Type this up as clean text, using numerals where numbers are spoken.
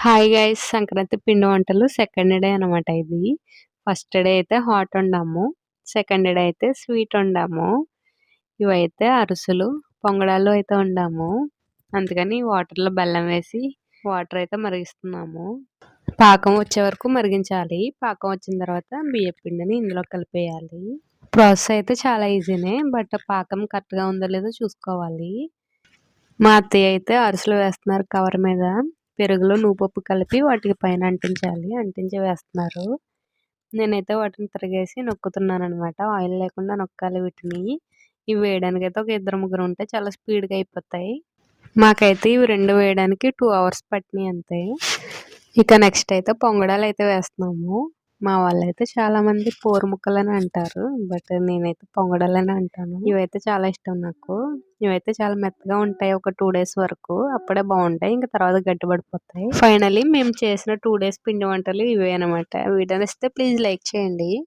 Hi guys! Sankranti పిండి వంటలు second day అనమాట ఇది. ఫస్ట్ డే అయితే హాట్ వండాము. సెకండ్ డే అయితే స్వీట్ వండాము. ఇవైతే అరిసెలు, పొంగడాలు అయితే వండాము. అందుకని వాటర్‌లో బెల్లం వేసి వాటర్ అయితే మరిగిస్తున్నాము. పాకం వచ్చే వరకు మరిగించాలి. పాకం వచ్చిన తర్వాత బియ్యపు పిండిని ఇందులో కలిపేయాలి. ప్రాసెస్ అయితే చాలా ఈజీనే. బట్ పాకం కరెక్ట్‌గా ఉందో లేదో చూసుకోవాలి. మా అత్తయ్య అయితే అరిసెలు వేస్తున్నారు కవర్ మీద. పెరుగులో నువ్వుపప్పు కలిపి వాటికి పైన అంటించాలి. అంటించి వేస్తున్నారు. నేనైతే వాటిని తిరగేసి నొక్కుతున్నాననమాట. ఆయిల్ లేకుండా నొక్కాలి వీటిని. ఇవి వేయడానికైతే ఒక ఇద్దరు ముగ్గురు ఉంటే చాలా స్పీడ్‌గా అయిపోతాయి. మాకైతే ఇవి 2 వేయడానికి 2 అవర్స్ పట్టినాయి అంతే. ఇక నెక్స్ట్ అయితే పొంగడాలైతే వేస్తున్నాము. మా వాళ్ళైతే చాలామంది పోరు ముక్కలని అంటారు. బట్ నేనైతే పొంగడాలని అంటాను. ఇవైతే చాలా ఇష్టం నాకు. ఇవైతే చాలా మెత్తగా ఉంటాయి ఒక 2 డేస్ వరకు. అప్పుడే బావుంటాయి. ఇంక తర్వాత గట్టిపడిపోతాయి. ఫైనల్లీ మేము చేసిన 2 డేస్ పిండి వంటలు ఇవే అనమాట. వీడియో నచ్చితే ప్లీజ్ లైక్ చేయండి.